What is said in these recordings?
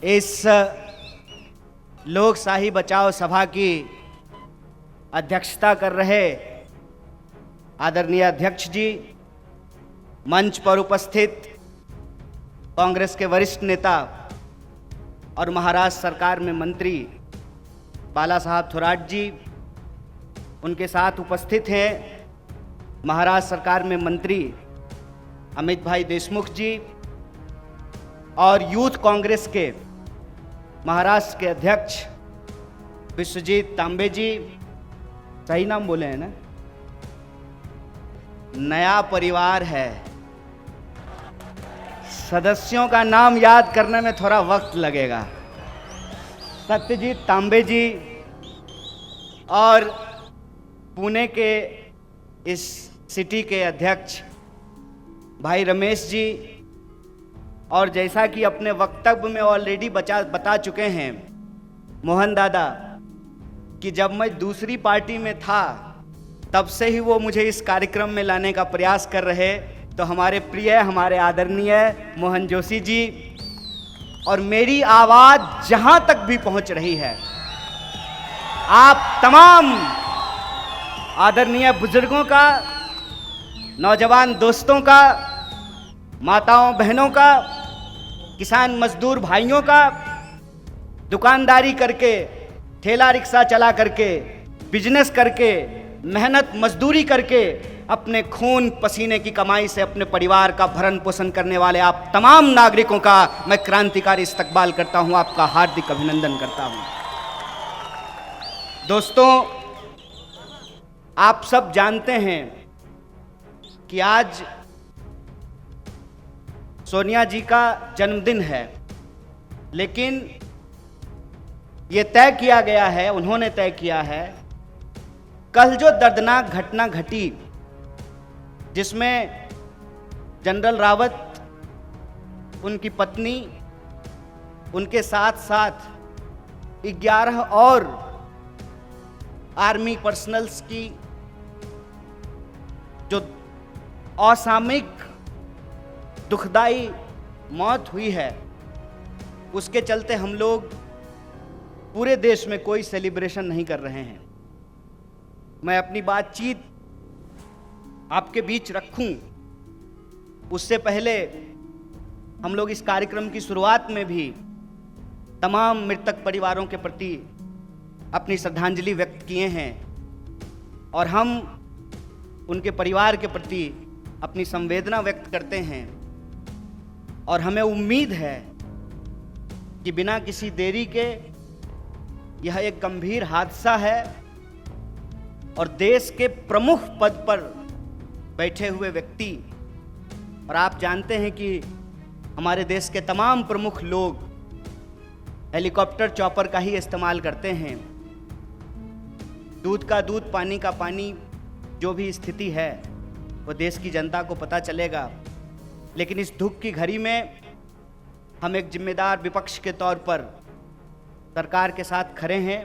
इस लोकशाही बचाओ सभा की अध्यक्षता कर रहे आदरणीय अध्यक्ष जी, मंच पर उपस्थित कांग्रेस के वरिष्ठ नेता और महाराष्ट्र सरकार में मंत्री बाला साहब थोराट जी, उनके साथ उपस्थित हैं महाराष्ट्र सरकार में मंत्री अमित भाई देशमुख जी और यूथ कांग्रेस के महाराष्ट्र के अध्यक्ष विश्वजीत तांबे जी। सही नाम बोले हैं ना? नया परिवार है, सदस्यों का नाम याद करने में थोड़ा वक्त लगेगा। सत्यजीत तांबे जी और पुणे के इस सिटी के अध्यक्ष भाई रमेश जी, और जैसा कि अपने वक्तव्य में ऑलरेडी बता चुके हैं मोहन दादा कि जब मैं दूसरी पार्टी में था तब से ही वो मुझे इस कार्यक्रम में लाने का प्रयास कर रहे। तो हमारे प्रिय, हमारे आदरणीय मोहन जोशी जी, और मेरी आवाज जहां तक भी पहुंच रही है, आप तमाम आदरणीय बुजुर्गों का, नौजवान दोस्तों का, माताओं बहनों का, किसान मजदूर भाइयों का, दुकानदारी करके, ठेला रिक्शा चला करके, बिजनेस करके, मेहनत मजदूरी करके, अपने खून पसीने की कमाई से अपने परिवार का भरण पोषण करने वाले आप तमाम नागरिकों का मैं क्रांतिकारी इस्तकबाल करता हूं, आपका हार्दिक अभिनंदन करता हूं। दोस्तों, आप सब जानते हैं कि आज सोनिया जी का जन्मदिन है, लेकिन ये तय किया गया है, उन्होंने तय किया है, कल जो दर्दनाक घटना घटी जिसमें जनरल रावत, उनकी पत्नी, उनके साथ साथ 11 और आर्मी पर्सनल्स की जो असामयिक दुखदाई मौत हुई है, उसके चलते हम लोग पूरे देश में कोई सेलिब्रेशन नहीं कर रहे हैं। मैं अपनी बातचीत आपके बीच रखूं उससे पहले हम लोग इस कार्यक्रम की शुरुआत में भी तमाम मृतक परिवारों के प्रति अपनी श्रद्धांजलि व्यक्त किए हैं और हम उनके परिवार के प्रति अपनी संवेदना व्यक्त करते हैं। और हमें उम्मीद है कि बिना किसी देरी के यह एक गंभीर हादसा है और देश के प्रमुख पद पर बैठे हुए व्यक्ति, और आप जानते हैं कि हमारे देश के तमाम प्रमुख लोग हेलीकॉप्टर चॉपर का ही इस्तेमाल करते हैं। दूध का दूध, पानी का पानी, जो भी स्थिति है वो देश की जनता को पता चलेगा। लेकिन इस दुख की घड़ी में हम एक जिम्मेदार विपक्ष के तौर पर सरकार के साथ खड़े हैं,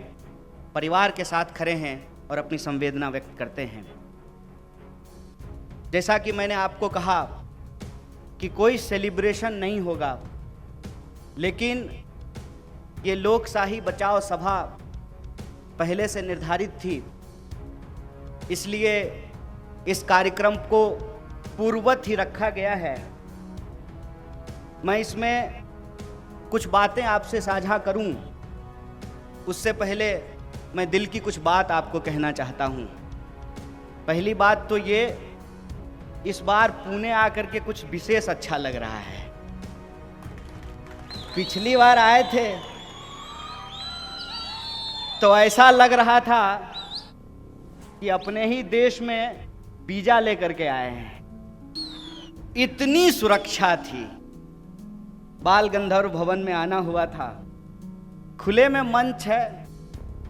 परिवार के साथ खड़े हैं और अपनी संवेदना व्यक्त करते हैं। जैसा कि मैंने आपको कहा कि कोई सेलिब्रेशन नहीं होगा, लेकिन ये लोकशाही बचाओ सभा पहले से निर्धारित थी, इसलिए इस कार्यक्रम को पूर्ववत ही रखा गया है। मैं इसमें कुछ बातें आपसे साझा करूं, उससे पहले मैं दिल की कुछ बात आपको कहना चाहता हूं। पहली बात तो ये, इस बार पुणे आकर के कुछ विशेष अच्छा लग रहा है। पिछली बार आए थे तो ऐसा लग रहा था कि अपने ही देश में वीजा लेकर के आए हैं, इतनी सुरक्षा थी। बाल गंधर्व भवन में आना हुआ था, खुले में मंच है,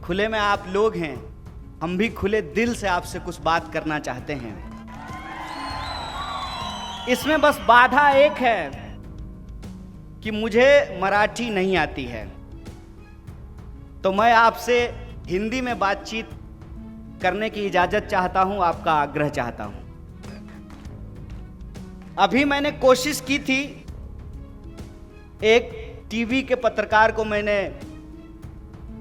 खुले में आप लोग हैं, हम भी खुले दिल से आपसे कुछ बात करना चाहते हैं। इसमें बस बाधा एक है कि मुझे मराठी नहीं आती है, तो मैं आपसे हिंदी में बातचीत करने की इजाजत चाहता हूं, आपका आग्रह चाहता हूं। अभी मैंने कोशिश की थी एक टीवी के पत्रकार को मैंने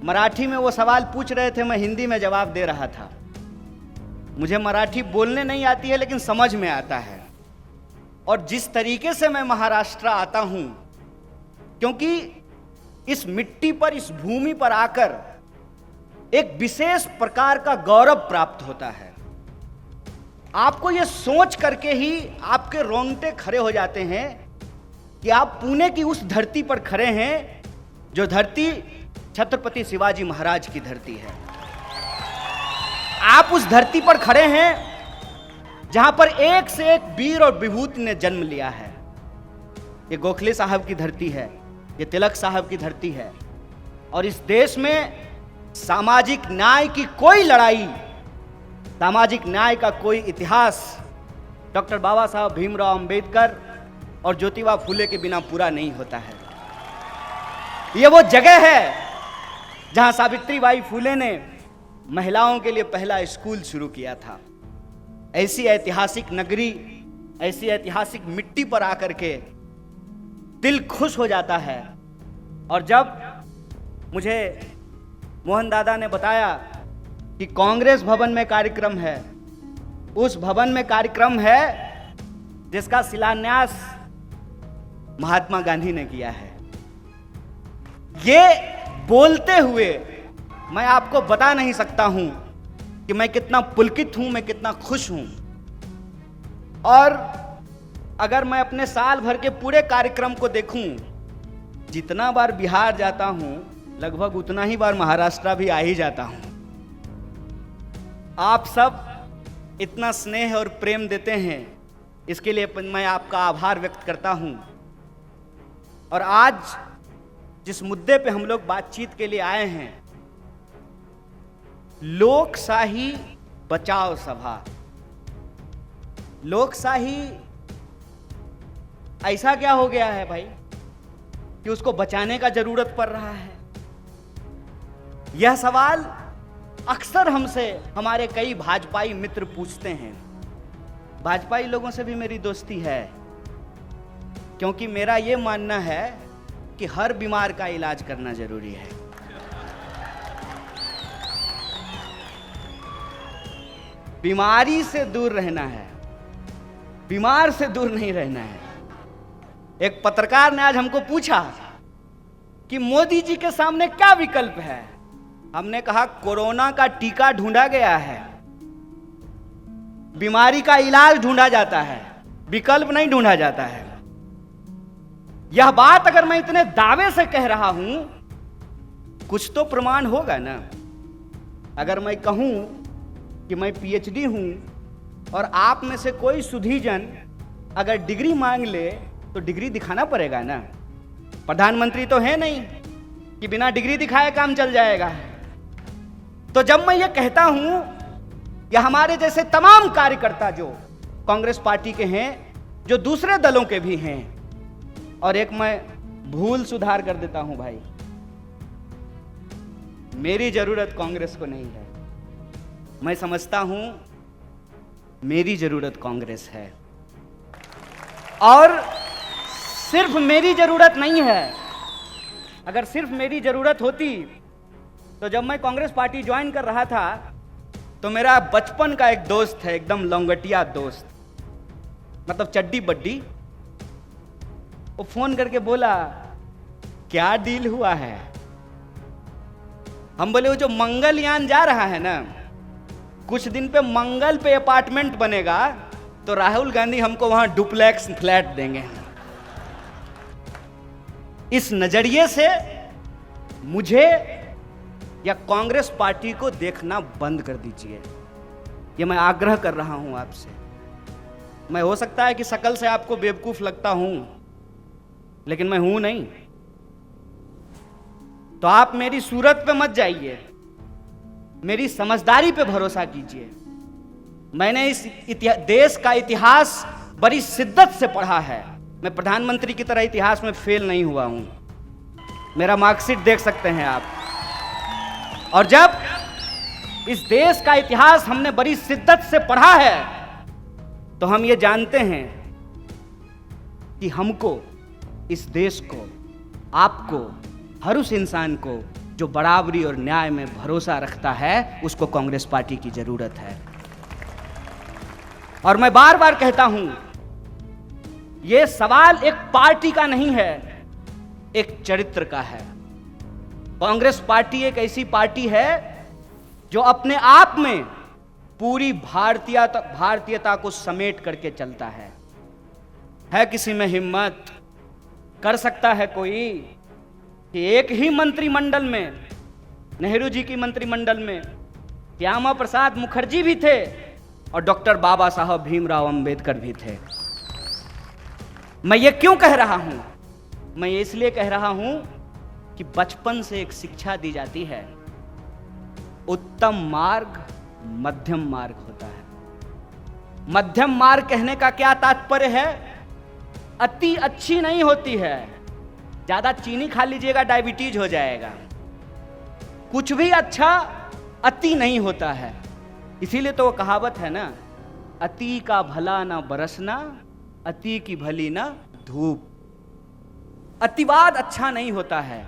मराठी में वो सवाल पूछ रहे थे, मैं हिंदी में जवाब दे रहा था। मुझे मराठी बोलने नहीं आती है लेकिन समझ में आता है। और जिस तरीके से मैं महाराष्ट्र आता हूं, क्योंकि इस मिट्टी पर, इस भूमि पर आकर एक विशेष प्रकार का गौरव प्राप्त होता है। आपको यह सोच करके ही आपके रोंगटे खड़े हो जाते हैं कि आप पुणे की उस धरती पर खड़े हैं जो धरती छत्रपति शिवाजी महाराज की धरती है। आप उस धरती पर खड़े हैं जहां पर एक से एक वीर और विभूति ने जन्म लिया है। ये गोखले साहब की धरती है, ये तिलक साहब की धरती है। और इस देश में सामाजिक न्याय की कोई लड़ाई, सामाजिक न्याय का कोई इतिहास डॉक्टर बाबा साहब भीमराव अंबेडकर और ज्योतिबा फुले के बिना पूरा नहीं होता है। यह वो जगह है जहां सावित्रीबाई फुले ने महिलाओं के लिए पहला स्कूल शुरू किया था। ऐसी ऐतिहासिक नगरी, ऐसी ऐतिहासिक मिट्टी पर आकर के दिल खुश हो जाता है। और जब मुझे मोहन दादा ने बताया कि कांग्रेस भवन में कार्यक्रम है, उस भवन में कार्यक्रम है जिसका शिलान्यास महात्मा गांधी ने किया है, ये बोलते हुए मैं आपको बता नहीं सकता हूं कि मैं कितना पुलकित हूं, मैं कितना खुश हूं। और अगर मैं अपने साल भर के पूरे कार्यक्रम को देखूं, जितना बार बिहार जाता हूं लगभग उतना ही बार महाराष्ट्र भी आ ही जाता हूं। आप सब इतना स्नेह और प्रेम देते हैं, इसके लिए मैं आपका आभार व्यक्त करता हूं। और आज जिस मुद्दे पे हम लोग बातचीत के लिए आए हैं, लोकशाही बचाओ सभा। लोकशाही ऐसा क्या हो गया है भाई कि उसको बचाने का जरूरत पड़ रहा है? यह सवाल अक्सर हमसे हमारे कई भाजपाई मित्र पूछते हैं। भाजपाई लोगों से भी मेरी दोस्ती है, क्योंकि मेरा यह मानना है कि हर बीमार का इलाज करना जरूरी है। बीमारी से दूर रहना है, बीमार से दूर नहीं रहना है। एक पत्रकार ने आज हमको पूछा कि मोदी जी के सामने क्या विकल्प है। हमने कहा कोरोना का टीका ढूंढा गया है, बीमारी का इलाज ढूंढा जाता है, विकल्प नहीं ढूंढा जाता है। यह बात अगर मैं इतने दावे से कह रहा हूं, कुछ तो प्रमाण होगा ना। अगर मैं कहूं कि मैं पीएचडी हूं और आप में से कोई सुधीजन अगर डिग्री मांग ले तो डिग्री दिखाना पड़ेगा ना। प्रधानमंत्री तो है नहीं कि बिना डिग्री दिखाए काम चल जाएगा। तो जब मैं ये कहता हूं, या हमारे जैसे तमाम कार्यकर्ता जो कांग्रेस पार्टी के हैं, जो दूसरे दलों के भी हैं, और एक मैं भूल सुधार कर देता हूं भाई, मेरी जरूरत कांग्रेस को नहीं है। मैं समझता हूं मेरी जरूरत कांग्रेस है। और सिर्फ मेरी जरूरत नहीं है। अगर सिर्फ मेरी जरूरत होती तो जब मैं कांग्रेस पार्टी ज्वाइन कर रहा था तो मेरा बचपन का एक दोस्त है, एकदम लौंगटिया दोस्त, मतलब चड्डी बड्डी, वो फोन करके बोला क्या डील हुआ है। हम बोले वो जो मंगलयान जा रहा है ना, कुछ दिन पे मंगल पे अपार्टमेंट बनेगा तो राहुल गांधी हमको वहां डुप्लेक्स फ्लैट देंगे। इस नजरिए से मुझे या कांग्रेस पार्टी को देखना बंद कर दीजिए, ये मैं आग्रह कर रहा हूं आपसे। मैं हो सकता है कि शकल से आपको बेवकूफ लगता हूं, लेकिन मैं हूं नहीं। तो आप मेरी सूरत पे मत जाइए, मेरी समझदारी पे भरोसा कीजिए। मैंने इस देश का इतिहास बड़ी शिद्दत से पढ़ा है। मैं प्रधानमंत्री की तरह इतिहास में फेल नहीं हुआ हूं। मेरा मार्कशीट देख सकते हैं आप। और जब इस देश का इतिहास हमने बड़ी शिद्दत से पढ़ा है तो हम ये जानते हैं कि हमको इस देश को आपको, हर उस इंसान को जो बराबरी और न्याय में भरोसा रखता है, उसको कांग्रेस पार्टी की जरूरत है। और मैं बार बार कहता हूं, यह सवाल एक पार्टी का नहीं है, एक चरित्र का है। कांग्रेस पार्टी एक ऐसी पार्टी है जो अपने आप में पूरी भारतीयता को समेट करके चलता है किसी में हिम्मत, कर सकता है कोई कि एक ही मंत्रिमंडल में, नेहरू जी की मंत्रिमंडल में श्यामा प्रसाद मुखर्जी भी थे और डॉक्टर बाबा साहब भीमराव अंबेडकर भी थे। मैं ये क्यों कह रहा हूं? मैं ये इसलिए कह रहा हूं कि बचपन से एक शिक्षा दी जाती है, उत्तम मार्ग मध्यम मार्ग होता है। मध्यम मार्ग कहने का क्या तात्पर्य है? अति अच्छी नहीं होती है, ज्यादा चीनी खा लीजिएगा डायबिटीज हो जाएगा। कुछ भी अच्छा अति नहीं होता है। इसीलिए तो वो कहावत है ना, अति का भला ना बरसना, अति की भली ना धूप। अतिवाद अच्छा नहीं होता है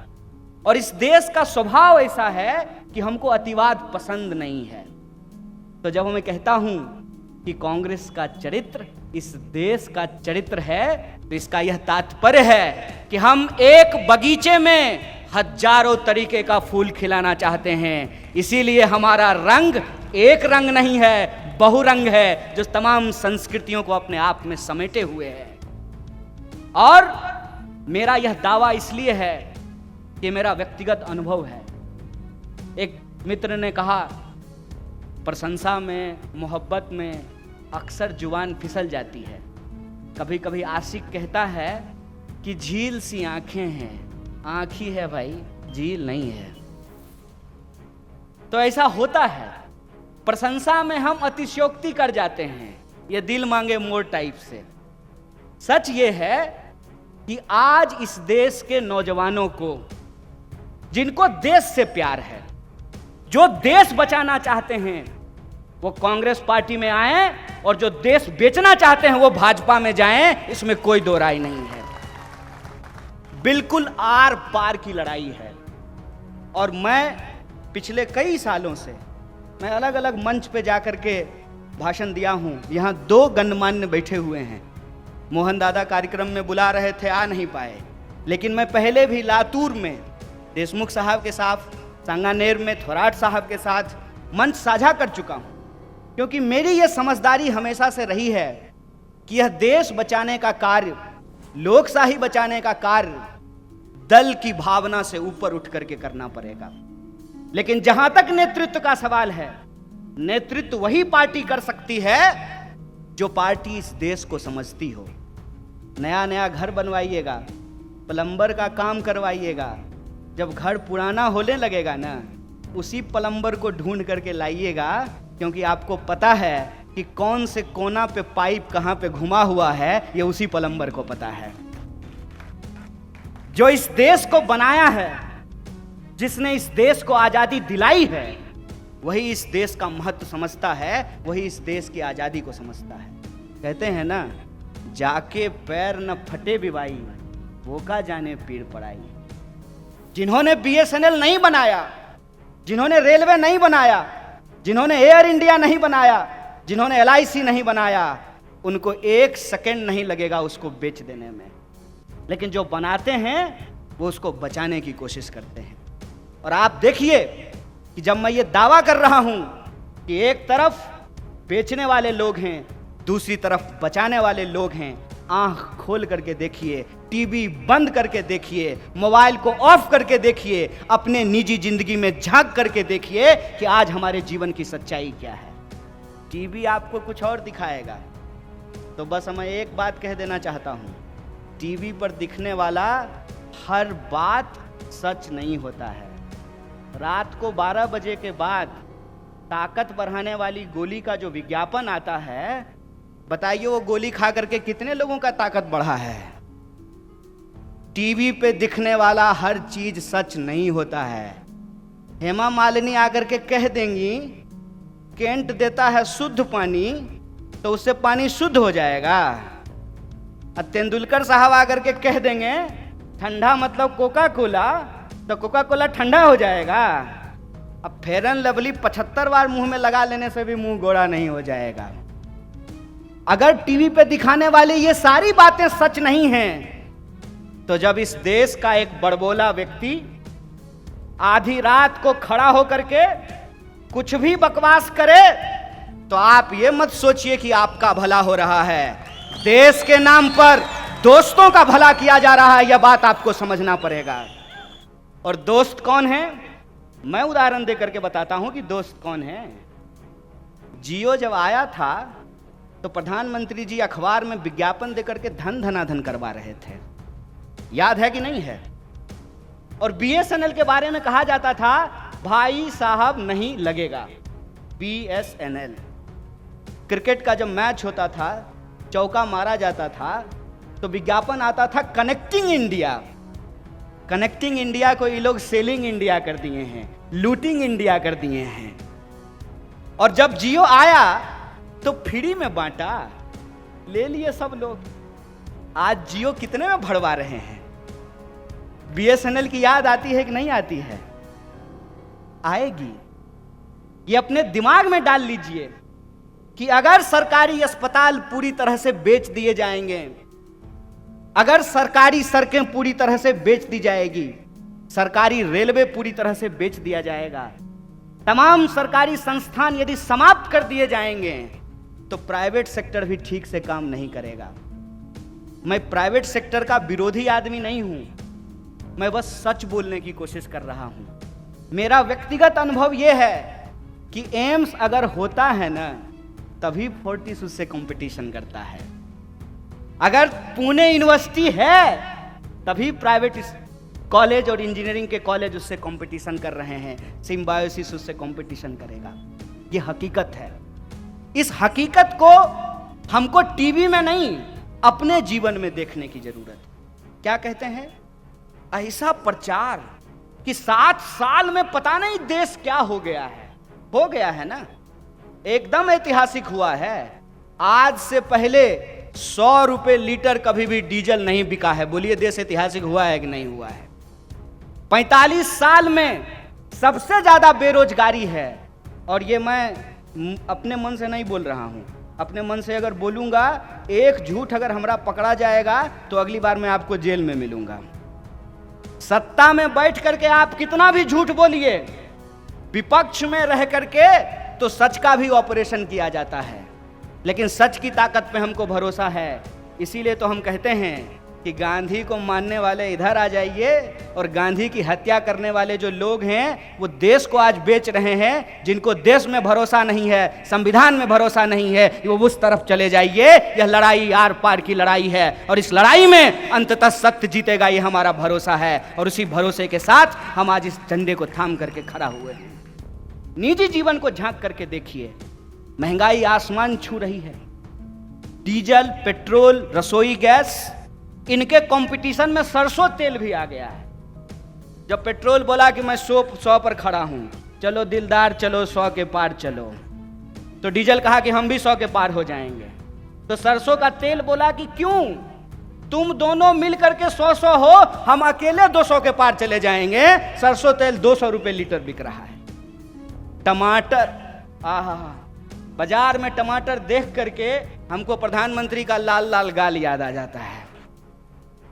और इस देश का स्वभाव ऐसा है कि हमको अतिवाद पसंद नहीं है। तो जब मैं कहता हूं कि कांग्रेस का चरित्र इस देश का चरित्र है, तो इसका यह तात्पर्य है कि हम एक बगीचे में हजारों तरीके का फूल खिलाना चाहते हैं। इसीलिए हमारा रंग एक रंग नहीं है, बहुरंग है, जो तमाम संस्कृतियों को अपने आप में समेटे हुए है। और मेरा यह दावा इसलिए है कि मेरा व्यक्तिगत अनुभव है। एक मित्र ने कहा, प्रशंसा में, मोहब्बत में अक्सर जुबान फिसल जाती है। कभी कभी आशिक कहता है कि झील सी आंखें हैं, आंख ही है भाई, झील नहीं है। तो ऐसा होता है, प्रशंसा में हम अतिशयोक्ति कर जाते हैं, ये दिल मांगे मोर टाइप से। सच ये है कि आज इस देश के नौजवानों को, जिनको देश से प्यार है, जो देश बचाना चाहते हैं, वो कांग्रेस पार्टी में आए, और जो देश बेचना चाहते हैं वो भाजपा में जाएं, इसमें कोई दो राय नहीं है। बिल्कुल आर पार की लड़ाई है। और मैं पिछले कई सालों से मैं अलग अलग मंच पे जाकर के भाषण दिया हूं। यहां 2 गणमान्य बैठे हुए हैं। मोहन दादा कार्यक्रम में बुला रहे थे, आ नहीं पाए, लेकिन मैं पहले भी लातूर में देशमुख साहब के साथ, सांगानेर में थोराट साहब के साथ मंच साझा कर चुका हूं, क्योंकि मेरी यह समझदारी हमेशा से रही है कि यह देश बचाने का कार्य, लोकशाही बचाने का कार्य दल की भावना से ऊपर उठ करके करना पड़ेगा। लेकिन जहां तक नेतृत्व का सवाल है, नेतृत्व वही पार्टी कर सकती है जो पार्टी इस देश को समझती हो। नया नया घर बनवाइएगा, प्लम्बर का काम करवाइएगा, जब घर पुराना होने लगेगा ना, उसी प्लम्बर को ढूंढ करके लाइएगा, क्योंकि आपको पता है कि कौन से कोना पे पाइप कहां पे घुमा हुआ है, ये उसी प्लम्बर को पता है। जो इस देश को बनाया है, जिसने इस देश को आजादी दिलाई है, वही इस देश का महत्व समझता है, वही इस देश की आजादी को समझता है। कहते हैं ना, जाके पैर न फटे बिवाई, वो का जाने पीर पड़ाई। जिन्होंने BSNL नहीं बनाया, जिन्होंने रेलवे नहीं बनाया, जिन्होंने एयर इंडिया नहीं बनाया, जिन्होंने LIC नहीं बनाया, उनको 1 सेकंड नहीं लगेगा उसको बेच देने में। लेकिन जो बनाते हैं वो उसको बचाने की कोशिश करते हैं। और आप देखिए कि जब मैं ये दावा कर रहा हूं कि एक तरफ बेचने वाले लोग हैं, दूसरी तरफ बचाने वाले लोग हैं, आंख खोल करके देखिए, टीवी बंद करके देखिए, मोबाइल को ऑफ करके देखिए, अपने निजी जिंदगी में झांक करके देखिए कि आज हमारे जीवन की सच्चाई क्या है। टीवी आपको कुछ और दिखाएगा। तो बस मैं एक बात कह देना चाहता हूं, टीवी पर दिखने वाला हर बात सच नहीं होता है। रात को 12 बजे के बाद ताकत बढ़ाने वाली गोली का जो विज्ञापन आता है, बताइए वो गोली खा करके कितने लोगों का ताकत बढ़ा है। टीवी पे दिखने वाला हर चीज सच नहीं होता है। हेमा मालिनी आकर के कह देंगी केंट देता है शुद्ध पानी, तो उससे पानी शुद्ध हो जाएगा। और तेंदुलकर साहब आकर के कह देंगे ठंडा मतलब कोका कोला, तो कोका कोला ठंडा हो जाएगा। अब फेयर एंड लवली 75 बार मुंह में लगा लेने से भी मुंह गोरा नहीं हो जाएगा। अगर टीवी पे दिखाने वाले ये सारी बातें सच नहीं हैं, तो जब इस देश का एक बड़बोला व्यक्ति आधी रात को खड़ा होकर के कुछ भी बकवास करे, तो आप ये मत सोचिए कि आपका भला हो रहा है। देश के नाम पर दोस्तों का भला किया जा रहा है, यह बात आपको समझना पड़ेगा। और दोस्त कौन है, मैं उदाहरण देकर के बताता हूं कि दोस्त कौन है। जियो जब आया था तो प्रधानमंत्री जी अखबार में विज्ञापन देकर के धन धनाधन करवा रहे थे, याद है कि नहीं है? और बीएसएनएल के बारे में कहा जाता था भाई साहब नहीं लगेगा। बीएसएनएल, क्रिकेट का जब मैच होता था, चौका मारा जाता था, तो विज्ञापन आता था कनेक्टिंग इंडिया। कनेक्टिंग इंडिया को ये लोग सेलिंग इंडिया कर दिए हैं, लूटिंग इंडिया कर दिए हैं। और जब जियो आया तो फ्री में बांटा, ले लिए सब लोग। आज जियो कितने में भरवा रहे हैं? बीएसएनएल की याद आती है कि नहीं आती है? आएगी। ये अपने दिमाग में डाल लीजिए कि अगर सरकारी अस्पताल पूरी तरह से बेच दिए जाएंगे, अगर सरकारी सड़कें पूरी तरह से बेच दी जाएगी, सरकारी रेलवे पूरी तरह से बेच दिया जाएगा, तमाम सरकारी संस्थान यदि समाप्त कर दिए जाएंगे, तो प्राइवेट सेक्टर भी ठीक से काम नहीं करेगा। मैं प्राइवेट सेक्टर का विरोधी आदमी नहीं हूं, मैं बस सच बोलने की कोशिश कर रहा हूं। मेरा व्यक्तिगत अनुभव यह है कि एम्स अगर होता है ना, तभी फोर्टिस उससे कंपटीशन करता है। अगर पुणे यूनिवर्सिटी है, तभी प्राइवेट कॉलेज और इंजीनियरिंग के कॉलेज उससे कंपटीशन कर रहे हैं। सिम्बायोसिस उससे कंपटीशन करेगा। यह हकीकत है। इस हकीकत को हमको टीवी में नहीं, अपने जीवन में देखने की जरूरत है। क्या कहते हैं? ऐसा प्रचार कि 7 साल में पता नहीं देश क्या हो गया है। हो गया है ना, एकदम ऐतिहासिक हुआ है। आज से पहले 100 रुपए लीटर कभी भी डीजल नहीं बिका है। बोलिए देश ऐतिहासिक हुआ है कि नहीं हुआ है? 45 साल में सबसे ज्यादा बेरोजगारी है। और ये मैं अपने मन से नहीं बोल रहा हूं, अपने मन से अगर बोलूंगा, एक झूठ अगर हमरा पकड़ा जाएगा तो अगली बार मैं आपको जेल में मिलूंगा। सत्ता में बैठ करके आप कितना भी झूठ बोलिए, विपक्ष में रह करके तो सच का भी ऑपरेशन किया जाता है। लेकिन सच की ताकत पे हमको भरोसा है। इसीलिए तो हम कहते हैं कि गांधी को मानने वाले इधर आ जाइए, और गांधी की हत्या करने वाले जो लोग हैं वो देश को आज बेच रहे हैं। जिनको देश में भरोसा नहीं है, संविधान में भरोसा नहीं है, वो उस तरफ चले जाइए। यह लड़ाई आर पार की लड़ाई है, और इस लड़ाई में अंततः सत्य जीतेगा, ये हमारा भरोसा है। और उसी भरोसे के साथ हम आज इस झंडे को थाम करके खड़ा हुए हैं। निजी जीवन को झांक करके देखिए, महंगाई आसमान छू रही है। डीजल, पेट्रोल, रसोई गैस, इनके कंपटीशन में सरसों तेल भी आ गया है। जब पेट्रोल बोला कि मैं 100 पर खड़ा हूं, चलो दिलदार चलो 100 के पार चलो, तो डीजल कहा कि हम भी 100 के पार हो जाएंगे। तो सरसों का तेल बोला कि क्यों, तुम दोनों मिल करके 100 हो, हम अकेले 200 के पार चले जाएंगे। सरसों तेल 200 रुपए लीटर बिक रहा है। टमाटर, आहा, बाजार में टमाटर देख करके हमको प्रधानमंत्री का लाल लाल गाल याद आ जाता है।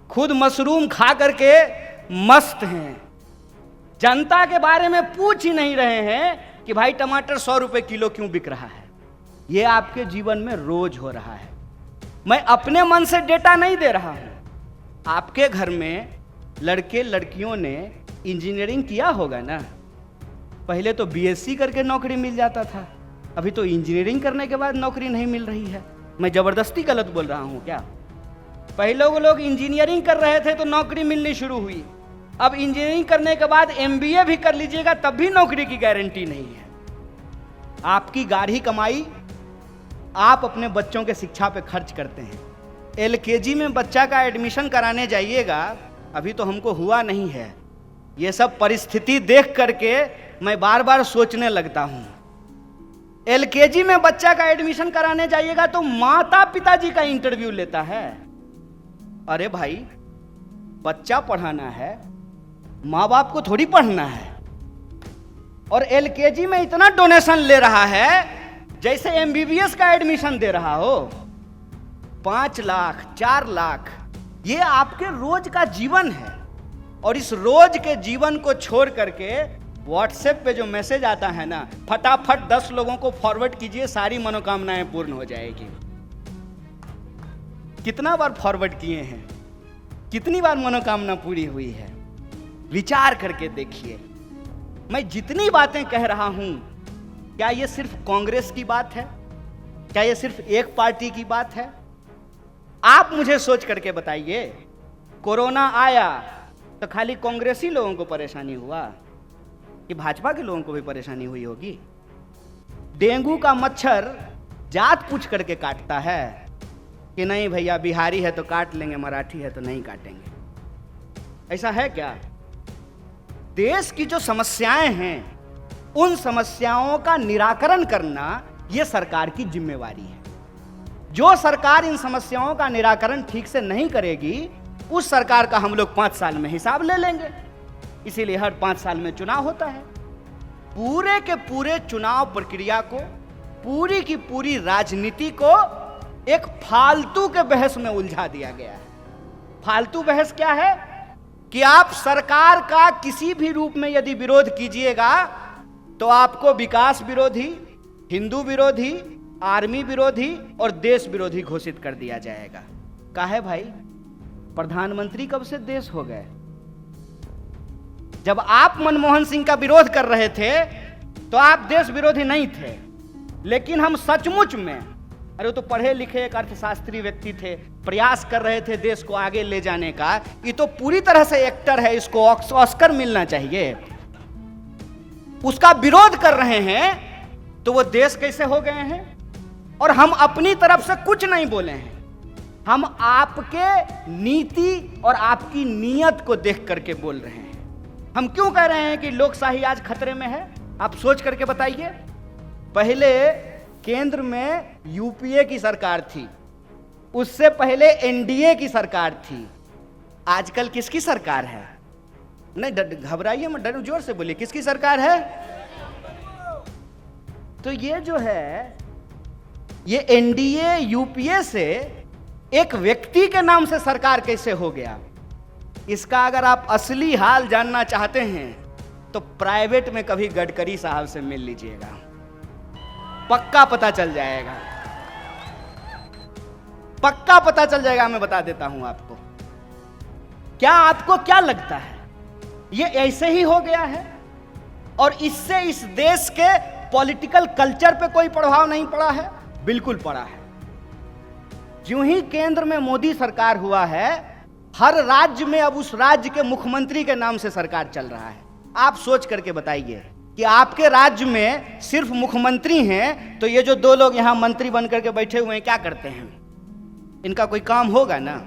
खुद मशरूम खा करके मस्त हैं, जनता के बारे में पूछ ही नहीं रहे हैं कि भाई टमाटर 100 रुपए किलो क्यों बिक रहा है। यह आपके जीवन में रोज हो रहा है। मैं अपने मन से डेटा नहीं दे रहा हूं। आपके घर में लड़के लड़कियों ने इंजीनियरिंग किया होगा ना। पहले तो बीएससी करके नौकरी मिल जाता था, अभी तो इंजीनियरिंग करने के बाद नौकरी नहीं मिल रही है। मैं जबरदस्ती गलत बोल रहा हूं क्या? पहले वो लोग इंजीनियरिंग कर रहे थे तो नौकरी मिलनी शुरू हुई। अब इंजीनियरिंग करने के बाद एमबीए भी कर लीजिएगा तब भी नौकरी की गारंटी नहीं है। आपकी गाढ़ी कमाई आप अपने बच्चों के शिक्षा पे खर्च करते हैं। एलकेजी में बच्चा का एडमिशन कराने जाइएगा, अभी तो हमको हुआ नहीं है। ये सब परिस्थिति देख करके मैं बार बार सोचने लगता हूं। एलकेजी में बच्चा का एडमिशन कराने जाइएगा तो माता पिताजी का इंटरव्यू लेता है। अरे भाई, बच्चा पढ़ाना है, माँ बाप को थोड़ी पढ़ना है। और एलकेजी में इतना डोनेशन ले रहा है जैसे एमबीबीएस का एडमिशन दे रहा हो। 5 लाख 4 लाख, ये आपके रोज का जीवन है। और इस रोज के जीवन को छोड़ करके व्हाट्सएप पे जो मैसेज आता है ना, फटाफट 10 लोगों को फॉरवर्ड कीजिए, सारी मनोकामनाएं पूर्ण हो जाएगी। कितना बार फॉरवर्ड किए हैं, कितनी बार मनोकामना पूरी हुई है? विचार करके देखिए। मैं जितनी बातें कह रहा हूं, क्या ये सिर्फ कांग्रेस की बात है? क्या ये सिर्फ एक पार्टी की बात है? आप मुझे सोच करके बताइए। कोरोना आया तो खाली कांग्रेसी लोगों को परेशानी हुआ कि भाजपा के लोगों को भी परेशानी हुई होगी? डेंगू का मच्छर जात पूछ करके काटता है कि नहीं भैया, बिहारी है तो काट लेंगे, मराठी है तो नहीं काटेंगे। ऐसा है क्या? देश की जो समस्याएं हैं, उन समस्याओं का निराकरण करना यह सरकार की जिम्मेवारी है। जो सरकार इन समस्याओं का निराकरण ठीक से नहीं करेगी, उस सरकार का हम लोग 5 साल में हिसाब ले लेंगे। इसीलिए हर 5 साल में चुनाव होता है। पूरे के पूरे चुनाव प्रक्रिया को, पूरी की पूरी राजनीति को एक फालतू के बहस में उलझा दिया गया है। फालतू बहस क्या है कि आप सरकार का किसी भी रूप में यदि विरोध कीजिएगा तो आपको विकास विरोधी, हिंदू विरोधी, आर्मी विरोधी और देश विरोधी घोषित कर दिया जाएगा। काहे भाई? प्रधानमंत्री कब से देश हो गए? जब आप मनमोहन सिंह का विरोध कर रहे थे तो आप देश विरोधी नहीं थे, लेकिन हम सचमुच में, अरे वो तो पढ़े लिखे एक अर्थशास्त्री व्यक्ति थे, प्रयास कर रहे थे देश को आगे ले जाने का। ये तो पूरी तरह से एक्टर है, इसको ऑस्कर मिलना चाहिए। उसका विरोध कर रहे हैं तो वो देश कैसे हो गए हैं? और हम अपनी तरफ से कुछ नहीं बोले हैं, हम आपके नीति और आपकी नीयत को देख करके बोल रहे हैं। हम क्यों कह रहे हैं कि लोकशाही आज खतरे में है? आप सोच करके बताइए। पहले केंद्र में यूपीए की सरकार थी, उससे पहले एनडीए की सरकार थी, आजकल किसकी सरकार है? नहीं घबराइए मत, डर जोर से बोलिए, किसकी सरकार है? तो ये जो है, ये एनडीए यूपीए से एक व्यक्ति के नाम से सरकार कैसे हो गया? इसका अगर आप असली हाल जानना चाहते हैं तो प्राइवेट में कभी गडकरी साहब से मिल लीजिएगा, पक्का पता चल जाएगा, पक्का पता चल जाएगा। मैं बता देता हूं आपको। क्या आपको क्या लगता है ये ऐसे ही हो गया है और इससे इस देश के पॉलिटिकल कल्चर पे कोई प्रभाव नहीं पड़ा है? बिल्कुल पड़ा है। ज्यों ही केंद्र में मोदी सरकार हुआ है, हर राज्य में अब उस राज्य के मुख्यमंत्री के नाम से सरकार चल रहा है। आप सोच करके बताइए कि आपके राज्य में सिर्फ मुख्यमंत्री हैं तो ये जो 2 लोग यहां मंत्री बन करके बैठे हुए हैं क्या करते हैं? इनका कोई काम होगा ना?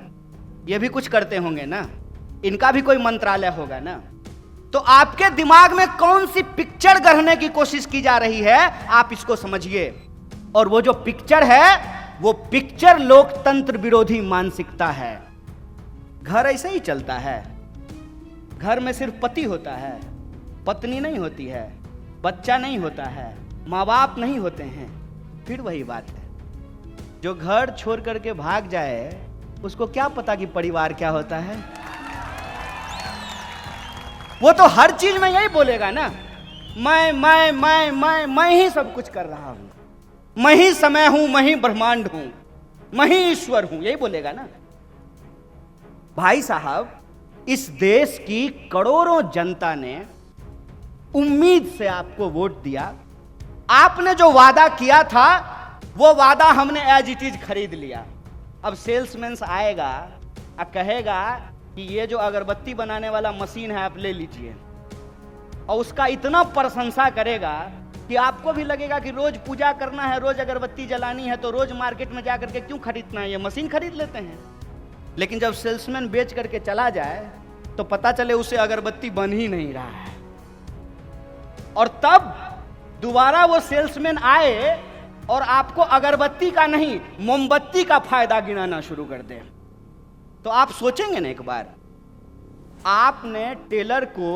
ये भी कुछ करते होंगे ना? इनका भी कोई मंत्रालय होगा ना? तो आपके दिमाग में कौन सी पिक्चर गढ़ने की कोशिश की जा रही है, आप इसको समझिए। और वो जो पिक्चर है, वो पिक्चर लोकतंत्र विरोधी मानसिकता है। घर ऐसे ही चलता है। घर में सिर्फ पति होता है, पत्नी नहीं होती है, बच्चा नहीं होता है, माँ बाप नहीं होते हैं। फिर वही बात है, जो घर छोड़ करके भाग जाए उसको क्या पता कि परिवार क्या होता है? वो तो हर चीज में यही बोलेगा ना, मैं ही सब कुछ कर रहा हूं, मैं ही समय हूं, मैं ही ब्रह्मांड हूं, मैं ही ईश्वर हूं, यही बोलेगा ना। भाई साहब, इस देश की करोड़ों जनता ने उम्मीद से आपको वोट दिया। आपने जो वादा किया था वो वादा हमने एज इट इज खरीद लिया। अब सेल्समैन आएगा और कहेगा कि ये जो अगरबत्ती बनाने वाला मशीन है आप ले लीजिए, और उसका इतना प्रशंसा करेगा कि आपको भी लगेगा कि रोज पूजा करना है, रोज अगरबत्ती जलानी है, तो रोज मार्केट में जा करके क्यों खरीदना है, ये मशीन खरीद लेते हैं। लेकिन जब सेल्समैन बेच करके चला जाए तो पता चले उसे अगरबत्ती बन ही नहीं रहा है, और तब दोबारा वो सेल्समैन आए और आपको अगरबत्ती का नहीं मोमबत्ती का फायदा गिनाना शुरू कर दे। तो आप सोचेंगे ना एक बार आपने टेलर को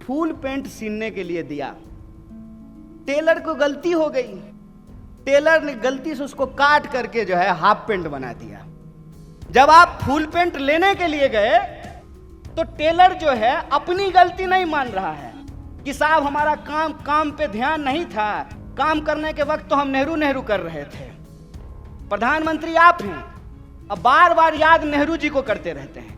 फुल पेंट सीने के लिए दिया, टेलर को गलती हो गई, टेलर ने गलती से उसको काट करके जो है हाफ पेंट बना दिया। जब आप फुल पेंट लेने के लिए गए तो टेलर जो है अपनी गलती नहीं मान रहा है कि साहब हमारा काम पे ध्यान नहीं था, काम करने के वक्त तो हम नेहरू कर रहे थे। प्रधानमंत्री आप हैं, अब बार बार याद नेहरू जी को करते रहते हैं।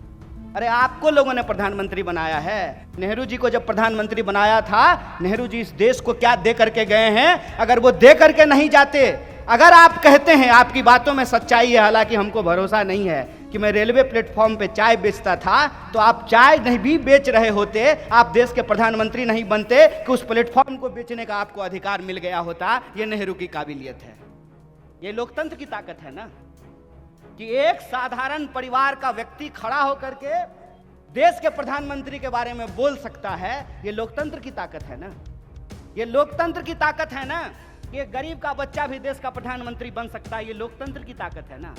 अरे आपको लोगों ने प्रधानमंत्री बनाया है, नेहरू जी को जब प्रधानमंत्री बनाया था, नेहरू जी इस देश को क्या दे करके गए हैं? अगर वो दे करके नहीं जाते, अगर आप कहते हैं, आपकी बातों में सच्चाई है, हालांकि हमको भरोसा नहीं है कि मैं रेलवे प्लेटफॉर्म पे चाय बेचता था, तो आप चाय नहीं भी बेच रहे होते, आप देश के प्रधानमंत्री नहीं बनते कि उस प्लेटफॉर्म को बेचने का आपको अधिकार मिल गया होता। ये नेहरू की काबिलियत है, ये लोकतंत्र की ताकत है ना, कि एक साधारण परिवार का व्यक्ति खड़ा होकर के देश के प्रधानमंत्री के बारे में बोल सकता है। ये लोकतंत्र की ताकत है ना, ये लोकतंत्र की ताकत है ना, कि गरीब का बच्चा भी देश का प्रधानमंत्री बन सकता है। ये लोकतंत्र की ताकत है ना।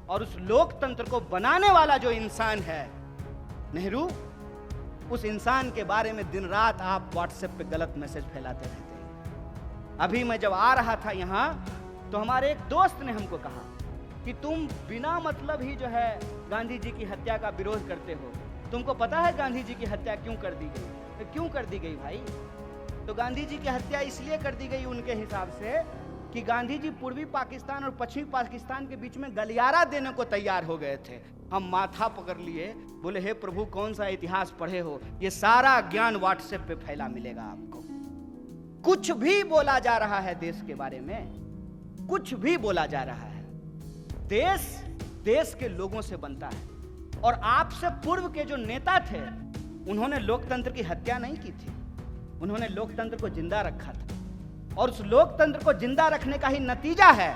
और उस लोकतंत्र को बनाने वाला जो इंसान है नेहरू, उस इंसान के बारे में दिन रात आप व्हाट्सएप पे गलत मैसेज फैलाते रहते हैं। अभी मैं जब आ रहा था यहाँ, तो हमारे एक दोस्त ने हमको कहा कि तुम बिना मतलब ही जो है गांधी जी की हत्या का विरोध करते हो। तुमको पता है गांधी जी की हत्या क्यों कर दी गई? तो क्यों कर दी गई भाई? तो गांधी जी की हत्या इसलिए कर दी गई उनके हिसाब से कि गांधी जी पूर्वी पाकिस्तान और पश्चिमी पाकिस्तान के बीच में गलियारा देने को तैयार हो गए थे। हम माथा पकड़ लिए, बोले हे प्रभु कौन सा इतिहास पढ़े हो? ये सारा ज्ञान व्हाट्सएप पे फैला मिलेगा आपको। कुछ भी बोला जा रहा है देश के बारे में, कुछ भी बोला जा रहा है। देश के लोगों से बनता है। और आपसे पूर्व के जो नेता थे, उन्होंने लोकतंत्र की हत्या नहीं की थी, उन्होंने लोकतंत्र को जिंदा रखा था। और उस लोकतंत्र को जिंदा रखने का ही नतीजा है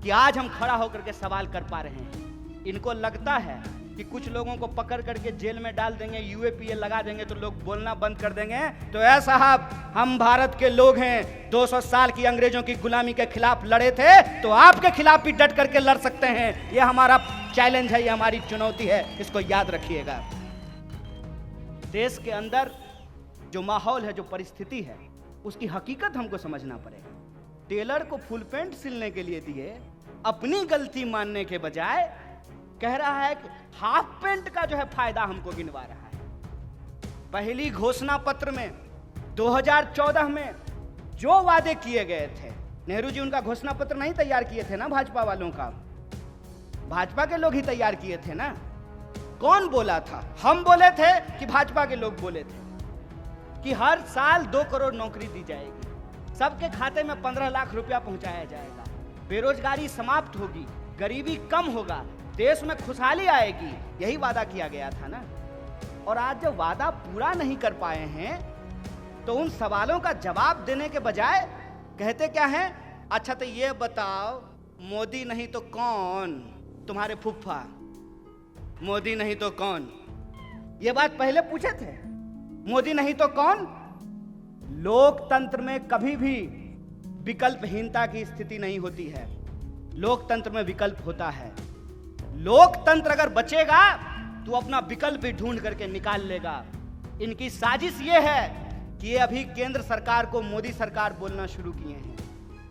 कि आज हम खड़ा होकर के सवाल कर पा रहे हैं। इनको लगता है कि कुछ लोगों को पकड़ करके जेल में डाल देंगे, यूएपीए लगा देंगे तो लोग बोलना बंद कर देंगे। तो ऐ साहब, हम भारत के लोग हैं, 200 साल की अंग्रेजों की गुलामी के खिलाफ लड़े थे, तो आपके खिलाफ भी डट करके लड़ सकते हैं। ये हमारा चैलेंज है, ये हमारी चुनौती है, इसको याद रखिएगा। देश के अंदर जो माहौल है, जो परिस्थिति है, उसकी हकीकत हमको समझना पड़ेगा। टेलर को फुल पेंट सिलने के लिए दिए, अपनी गलती मानने के बजाय कह रहा है कि हाफ पेंट का जो है फायदा हमको गिनवा रहा है। पहली घोषणा पत्र में 2014 में जो वादे किए गए थे, नेहरू जी उनका घोषणा पत्र नहीं तैयार किए थे ना, भाजपा वालों का, भाजपा के लोग ही तैयार किए थे ना। कौन बोला था? हम बोले थे कि भाजपा के लोग बोले थे कि हर साल 2 करोड़ नौकरी दी जाएगी, सबके खाते में 15 लाख रुपया पहुंचाया जाएगा, बेरोजगारी समाप्त होगी, गरीबी कम होगा, देश में खुशहाली आएगी। यही वादा किया गया था ना। और आज जब वादा पूरा नहीं कर पाए हैं, तो उन सवालों का जवाब देने के बजाय कहते क्या हैं? अच्छा तो ये बताओ, मोदी नहीं तो कौन? तुम्हारे फुफ्फा, मोदी नहीं तो कौन? ये बात पहले पूछे थे, मोदी नहीं तो कौन? लोकतंत्र में कभी भी विकल्पहीनता की स्थिति नहीं होती है, लोकतंत्र में विकल्प होता है। लोकतंत्र अगर बचेगा तो अपना विकल्प भी ढूंढ करके निकाल लेगा। इनकी साजिश ये है कि ये अभी केंद्र सरकार को मोदी सरकार बोलना शुरू किए हैं,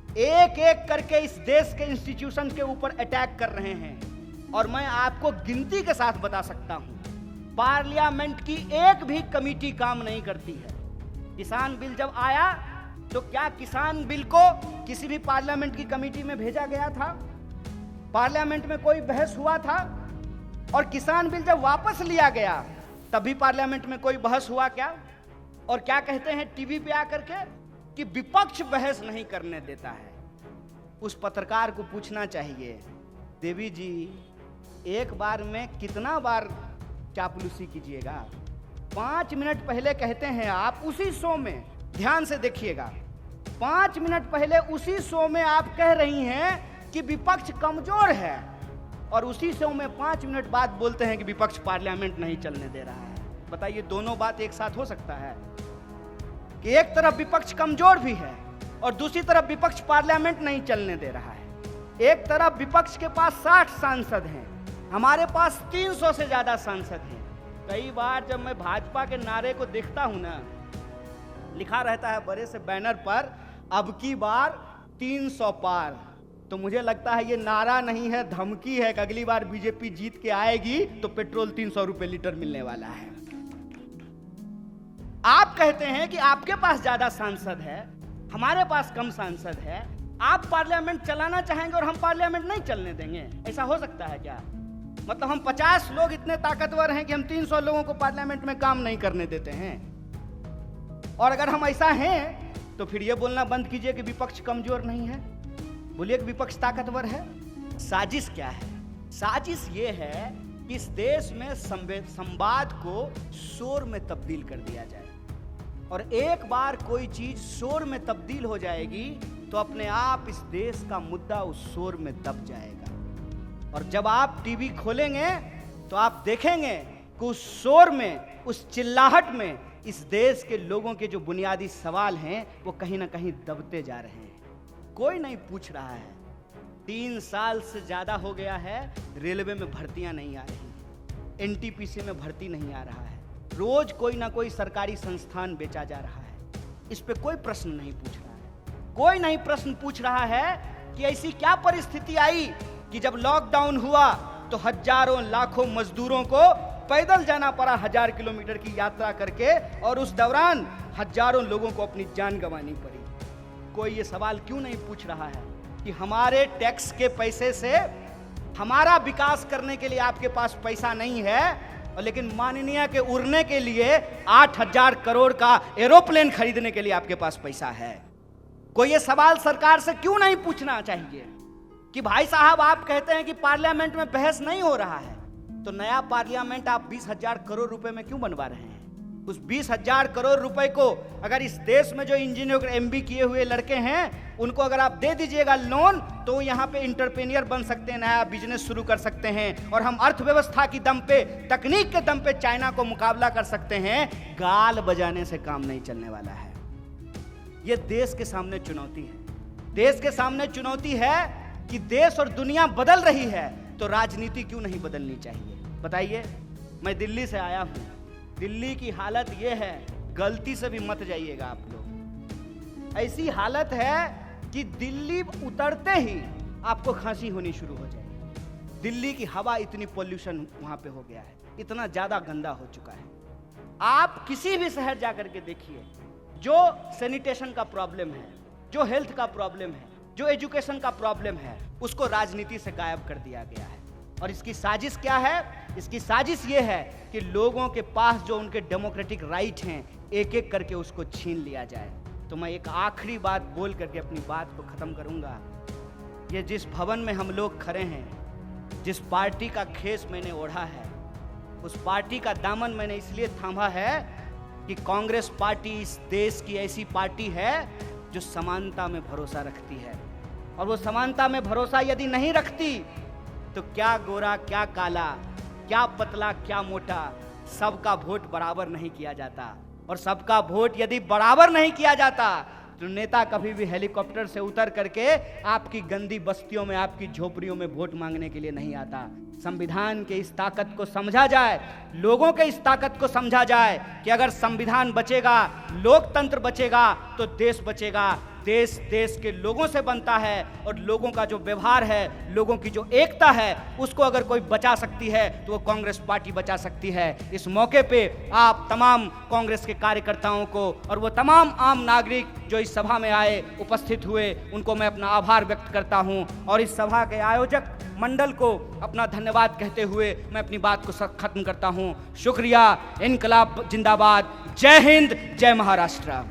एक एक करके इस देश के इंस्टीट्यूशन के ऊपर अटैक कर रहे हैं। और मैं आपको गिनती के साथ बता सकता हूं, पार्लियामेंट की एक भी कमेटी काम नहीं करती है। किसान बिल जब आया तो क्या किसान बिल को किसी भी पार्लियामेंट की कमेटी में भेजा गया था? पार्लियामेंट में कोई बहस हुआ था? और किसान बिल जब वापस लिया गया तभी पार्लियामेंट में कोई बहस हुआ क्या? और क्या कहते हैं टीवी पे आकर के कि विपक्ष बहस नहीं करने देता है। उस पत्रकार को पूछना चाहिए, देवी जी एक बार में कितना बार चापलूसी कीजिएगा? 5 मिनट पहले कहते हैं आप उसी शो में, ध्यान से देखिएगा, 5 मिनट पहले उसी शो में आप कह रही हैं कि विपक्ष कमजोर है, और उसी शो में 5 मिनट बाद बोलते हैं कि विपक्ष पार्लियामेंट नहीं चलने दे रहा है। बताइए, दोनों बात एक साथ हो सकता है? कि एक तरफ विपक्ष कमजोर भी है और दूसरी तरफ विपक्ष पार्लियामेंट नहीं चलने दे रहा है। एक तरफ विपक्ष के पास 60 सांसद हैं, हमारे पास 300 से ज्यादा सांसद हैं। कई बार जब मैं भाजपा के नारे को देखता हूं ना, लिखा रहता है बड़े से बैनर पर अब की बार 300 पार, तो मुझे लगता है ये नारा नहीं है, धमकी है कि अगली बार बीजेपी जीत के आएगी तो पेट्रोल 300 रुपए लीटर मिलने वाला है। आप कहते हैं कि आपके पास ज्यादा सांसद है, हमारे पास कम सांसद है, आप पार्लियामेंट चलाना चाहेंगे और हम पार्लियामेंट नहीं चलने देंगे। ऐसा हो सकता है क्या? मतलब हम 50 लोग इतने ताकतवर हैं कि हम 300 लोगों को पार्लियामेंट में काम नहीं करने देते हैं? और अगर हम ऐसा हैं तो फिर यह बोलना बंद कीजिए कि विपक्ष कमजोर नहीं है, बोलिए कि विपक्ष ताकतवर है। साजिश क्या है? साजिश ये है कि इस देश में संवाद को शोर में तब्दील कर दिया जाए, और एक बार कोई चीज शोर में तब्दील हो जाएगी तो अपने आप इस देश का मुद्दा उस शोर में दब जाएगा। और जब आप टीवी खोलेंगे तो आप देखेंगे कि उस शोर में, उस चिल्लाहट में इस देश के लोगों के जो बुनियादी सवाल हैं वो कहीं ना कहीं दबते जा रहे हैं। कोई नहीं पूछ रहा है। 3 साल से ज्यादा हो गया है, रेलवे में भर्तियां नहीं आ रही, एनटीपीसी में भर्ती नहीं आ रहा है, रोज कोई ना कोई सरकारी संस्थान बेचा जा रहा है। इस पे कोई प्रश्न नहीं पूछ रहा है। कोई नहीं प्रश्न पूछ रहा है कि ऐसी क्या परिस्थिति आई कि जब लॉकडाउन हुआ तो हजारों लाखों मजदूरों को पैदल जाना पड़ा 1000 किलोमीटर की यात्रा करके, और उस दौरान हजारों लोगों को अपनी जान गंवानी पड़ी। कोई ये सवाल क्यों नहीं पूछ रहा है कि हमारे टैक्स के पैसे से हमारा विकास करने के लिए आपके पास पैसा नहीं है, और लेकिन माननीय के उड़ने के लिए 8000 करोड़ का एरोप्लेन खरीदने के लिए आपके पास पैसा है। कोई ये सवाल सरकार से क्यों नहीं पूछना चाहिए कि भाई साहब आप कहते हैं कि पार्लियामेंट में बहस नहीं हो रहा है, तो नया पार्लियामेंट आप 20,000 करोड़ रुपए में क्यों बनवा रहे हैं? उस 20,000 करोड़ रुपए को अगर इस देश में जो इंजीनियर एमबी किए हुए लड़के हैं उनको अगर आप दे दीजिएगा लोन, तो यहाँ पे इंटरप्रेन्योर बन सकते हैं, नया बिजनेस शुरू कर सकते हैं, और हम अर्थव्यवस्था की दम पे, तकनीक के दम पे चाइना को मुकाबला कर सकते हैं। गाल बजाने से काम नहीं चलने वाला है। ये देश के सामने चुनौती है। देश के सामने चुनौती है कि देश और दुनिया बदल रही है तो राजनीति क्यों नहीं बदलनी चाहिए? बताइए। मैं दिल्ली से आया हूं। दिल्ली की हालत यह है, गलती से भी मत जाइएगा आप लोग। ऐसी हालत है कि दिल्ली उतरते ही आपको खांसी होनी शुरू हो जाएगी। दिल्ली की हवा इतनी पोल्यूशन वहां पे हो गया है, इतना ज्यादा गंदा हो चुका है। आप किसी भी शहर जाकर के देखिए, जो सैनिटेशन का प्रॉब्लम है, जो हेल्थ का प्रॉब्लम है, जो एजुकेशन का प्रॉब्लम है, उसको राजनीति से गायब कर दिया गया है। और इसकी साजिश क्या है? इसकी साजिश ये है कि लोगों के पास जो उनके डेमोक्रेटिक राइट हैं, एक एक करके उसको छीन लिया जाए। तो मैं एक आखिरी बात बोल करके अपनी बात को खत्म करूंगा। ये जिस भवन में हम लोग खड़े हैं, जिस पार्टी का खेस मैंने ओढ़ा है, उस पार्टी का दामन मैंने इसलिए थामा है कि कांग्रेस पार्टी इस देश की ऐसी पार्टी है जो समानता में भरोसा रखती है। और वो समानता में भरोसा यदि नहीं रखती तो क्या गोरा क्या काला, क्या पतला क्या मोटा, सबका वोट बराबर नहीं किया जाता। और सबका वोट यदि बराबर नहीं किया जाता तो नेता कभी भी हेलीकॉप्टर से उतर करके आपकी गंदी बस्तियों में, आपकी झोपड़ियों में वोट मांगने के लिए नहीं आता। संविधान के इस ताकत को समझा जाए, लोगों के इस ताकत को समझा जाए कि अगर संविधान बचेगा, लोकतंत्र बचेगा तो देश बचेगा। देश देश के लोगों से बनता है, और लोगों का जो व्यवहार है, लोगों की जो एकता है, उसको अगर कोई बचा सकती है तो वो कांग्रेस पार्टी बचा सकती है। इस मौके पे आप तमाम कांग्रेस के कार्यकर्ताओं को और वो तमाम आम नागरिक जो इस सभा में आए, उपस्थित हुए, उनको मैं अपना आभार व्यक्त करता हूं। और इस सभा के आयोजक मंडल को अपना धन्यवाद कहते हुए मैं अपनी बात को खत्म करता हूं। शुक्रिया। इनकलाब जिंदाबाद। जय हिंद, जय महाराष्ट्र।